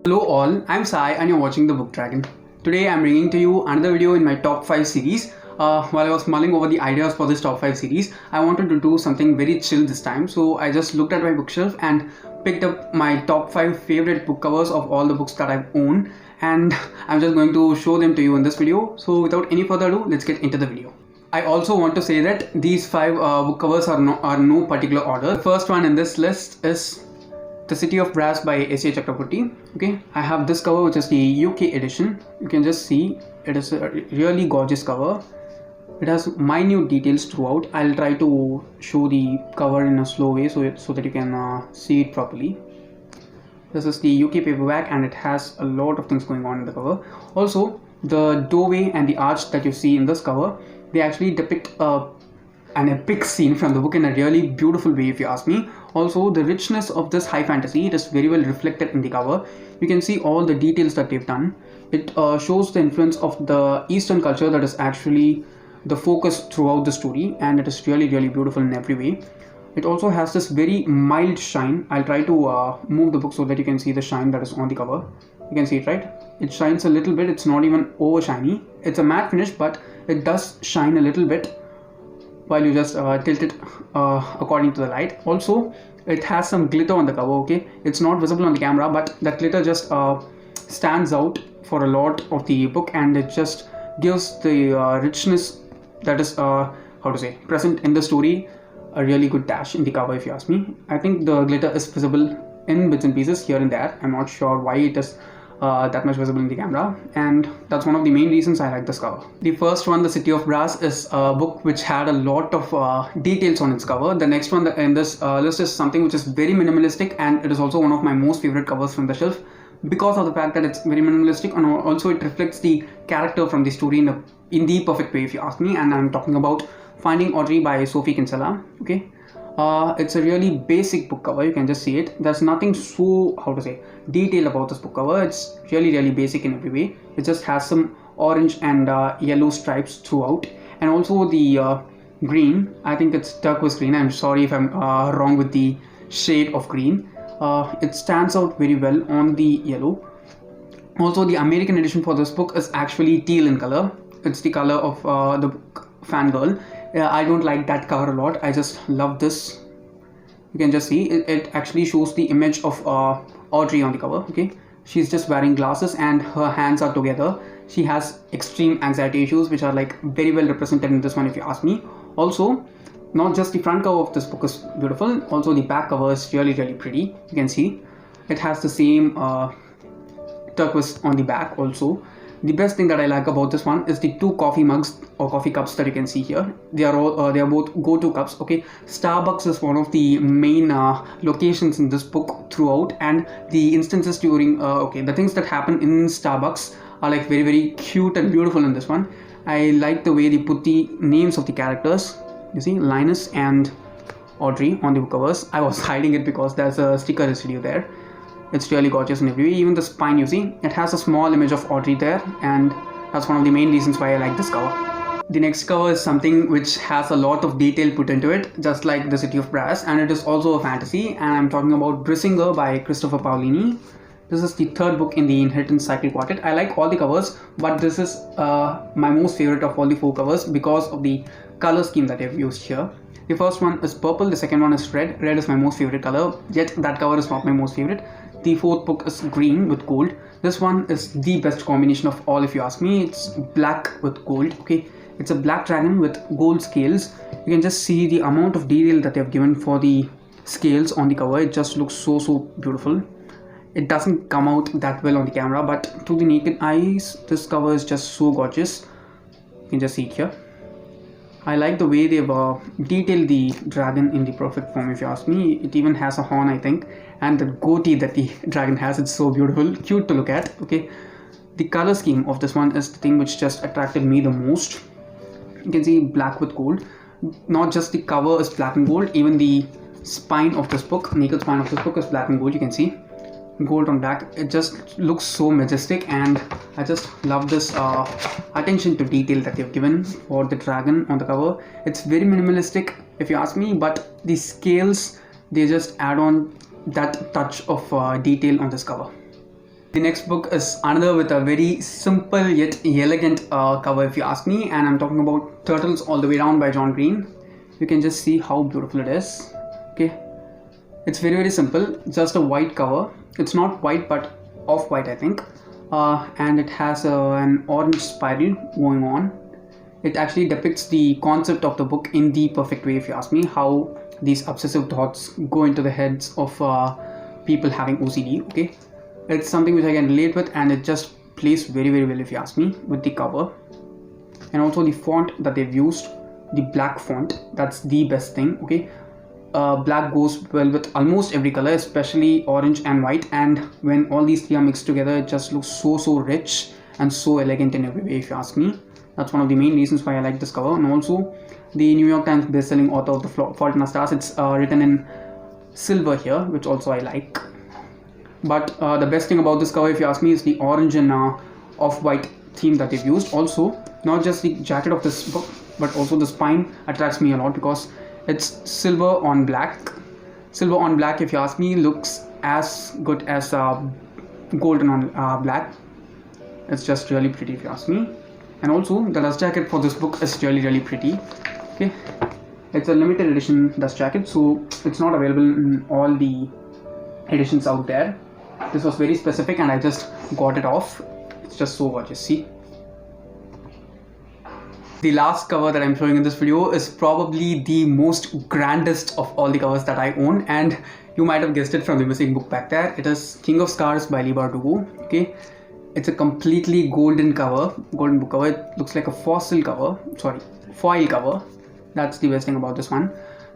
Hello all, I'm Sai and you're watching The Book Dragon. Today I'm bringing to you another video in my top 5 series. While I was mulling over the ideas for this top 5 series, I wanted to do something very chill this time. So I just looked at my bookshelf and picked up my top 5 favorite book covers of all the books that I've owned. And I'm just going to show them to you in this video. So without any further ado, let's get into the video. I also want to say that these 5 book covers are no particular order. The first one in this list is The City of Brass by S.A. Chakraborty. Okay, I have this cover, which is the UK edition. You can just see it is a really gorgeous cover. It has minute details throughout. I'll try to show the cover in a slow way so that you can see it properly. This is the UK paperback and it has a lot of things going on in the cover. Also, the doorway and the arch that you see in this cover, they actually depict an epic scene from the book in a really beautiful way, if you ask me. Also, the richness of this high fantasy, it is very well reflected in the cover. You can see all the details that they've done. It shows the influence of the Eastern culture that is actually the focus throughout the story, and it is really beautiful in every way. It also has this very mild shine. I'll try to move the book so that you can see the shine that is on the cover. You can see it, right? It shines a little bit. It's not even over shiny. It's a matte finish, but it does shine a little bit while you just tilt it according to the light. Also, it has some glitter on the cover. Okay, it's not visible on the camera, but that glitter just stands out for a lot of the book, and it just gives the richness that is present in the story a really good dash in the cover, if you ask me. I think the glitter is visible in bits and pieces here and there. I'm not sure why it is that much visible in the camera, and that's one of the main reasons I like this cover. The first one, The City of Brass, is a book which had a lot of details on its cover. The next one in this list is something which is very minimalistic, and it is also one of my most favorite covers from the shelf because of the fact that it's very minimalistic, and also it reflects the character from the story in the perfect way, if you ask me. And I'm talking about Finding Audrey by Sophie Kinsella. Okay, it's a really basic book cover. You can just see it. There's nothing so detailed about this book cover. It's really basic in every way. It just has some orange and yellow stripes throughout, and also the green, I think it's turquoise green. I'm sorry if I'm wrong with the shade of green. It stands out very well on the yellow. Also, the American edition for this book is actually teal in color. It's the color of the book Fangirl. I don't like that cover a lot. I just love this. You can just see it actually shows the image of Audrey on the cover. Okay, she's just wearing glasses and her hands are together. She has extreme anxiety issues, which are like very well represented in this one, if you ask me. Also, not just the front cover of this book is beautiful, also the back cover is really pretty. You can see it has the same turquoise on the back also. The best thing that I like about this one is the 2 coffee mugs or coffee cups that you can see here. They are all they are both go-to cups. Okay, Starbucks is one of the main locations in this book throughout, and the instances during the things that happen in Starbucks are like very cute and beautiful in this one. I like the way they put the names of the characters. You see Linus and Audrey on the book covers. I was hiding it because there's a sticker residue there. It's really gorgeous in every way. Even the spine, you see, it has a small image of Audrey there, and that's one of the main reasons why I like this cover. The next cover is something which has a lot of detail put into it, just like The City of Brass, and it is also a fantasy, and I'm talking about Brissinger by Christopher Paolini. This is the 3rd book in the Inheritance Cycle Quartet. I like all the covers, but this is my most favorite of all the 4 covers because of the color scheme that I've used here. The first one is purple, the second one is red. Red is my most favorite color, yet that cover is not my most favorite. The 4th book is green with gold. This one is the best combination of all, if you ask me. It's black with gold. Okay, it's a black dragon with gold scales. You can just see the amount of detail that they have given for the scales on the cover. It just looks so beautiful. It doesn't come out that well on the camera, but to the naked eyes, this cover is just so gorgeous. You can just see it here. I like the way they've detailed the dragon in the perfect form, if you ask me. It even has a horn, I think, and the goatee that the dragon has, it's so beautiful, cute to look at. Okay, the color scheme of this one is the thing which just attracted me the most. You can see black with gold. Not just the cover is black and gold, even the spine of this book, naked spine of this book, is black and gold. You can see gold on black. It just looks so majestic, and I just love this attention to detail that they've given for the dragon on the cover. It's very minimalistic, if you ask me, but the scales, they just add on that touch of detail on this cover. The next book is another with a very simple yet elegant cover if you ask me, and I'm talking about Turtles All the Way Down by John Green. You can just see how beautiful it is. Okay, it's very simple, just a white cover. It's not white but off-white I think, and it has an orange spiral going on. It actually depicts the concept of the book in the perfect way if you ask me, how these obsessive thoughts go into the heads of people having OCD. Okay, it's something which I can relate with, and it just plays very well if you ask me with the cover. And also the font that they've used, the black font, that's the best thing. Okay, black goes well with almost every color, especially orange and white, and when all these three are mixed together, it just looks so rich and so elegant in every way if you ask me. That's one of the main reasons why I like this cover. And also the New York Times best-selling author of The Fault in Our Stars, it's written in silver here, which also I like. But the best thing about this cover if you ask me is the orange and off-white theme that they've used. Also, not just the jacket of this book, but also the spine attracts me a lot because it's silver on black. Silver on black if you ask me looks as good as golden on black. It's just really pretty if you ask me. And also the dust jacket for this book is really pretty. Okay, it's a limited edition dust jacket, so it's not available in all the editions out there. This was very specific and I just got it off. It's just so gorgeous. See, the last cover that I'm showing in this video is probably the most grandest of all the covers that I own, and you might have guessed it from the missing book back there. It is King of Scars by Leigh Bardugo. Okay, it's a completely golden cover, golden book cover. It looks like a foil cover. That's the best thing about this one.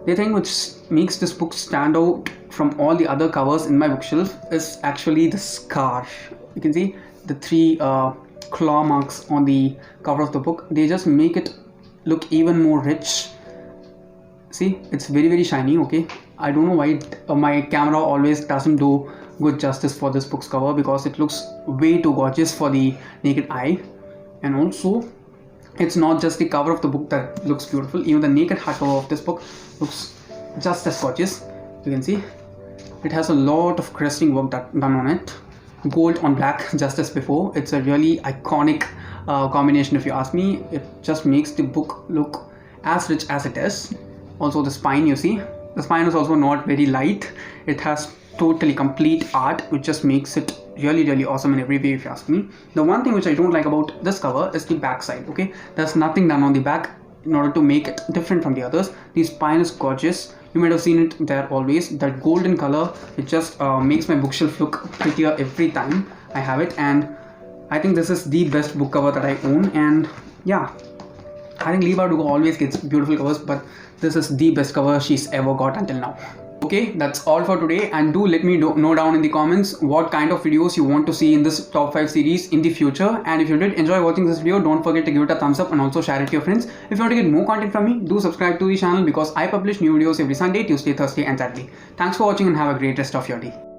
The thing which makes this book stand out from all the other covers in my bookshelf is actually the scar. You can see the three claw marks on the cover of the book. They just make it look even more rich. See, it's very shiny. Okay, I don't know why my camera always doesn't do good justice for this book's cover, because it looks way too gorgeous for the naked eye. And also, it's not just the cover of the book that looks beautiful, even the naked hardcover of this book looks just as gorgeous. You can see it has a lot of cresting work done on it, gold on black just as before. It's a really iconic combination if you ask me. It just makes the book look as rich as it is. Also the spine, you see, the spine is also not very light. It has totally complete art, which just makes it really awesome in every way if you ask me. The one thing which I don't like about this cover is the back side. Okay, there's nothing done on the back in order to make it different from the others. The spine is gorgeous. You might have seen it there always. That golden color, it just makes my bookshelf look prettier every time I have it, and I think this is the best book cover that I own. And yeah, I think Leigh Bardugo always gets beautiful covers, but this is the best cover she's ever got until now. Okay, that's all for today, and do let me know down in the comments what kind of videos you want to see in this top 5 series in the future. And if you did enjoy watching this video, don't forget to give it a thumbs up and also share it to your friends. If you want to get more content from me, do subscribe to the channel because I publish new videos every Sunday, Tuesday, Thursday and Saturday. Thanks for watching and have a great rest of your day.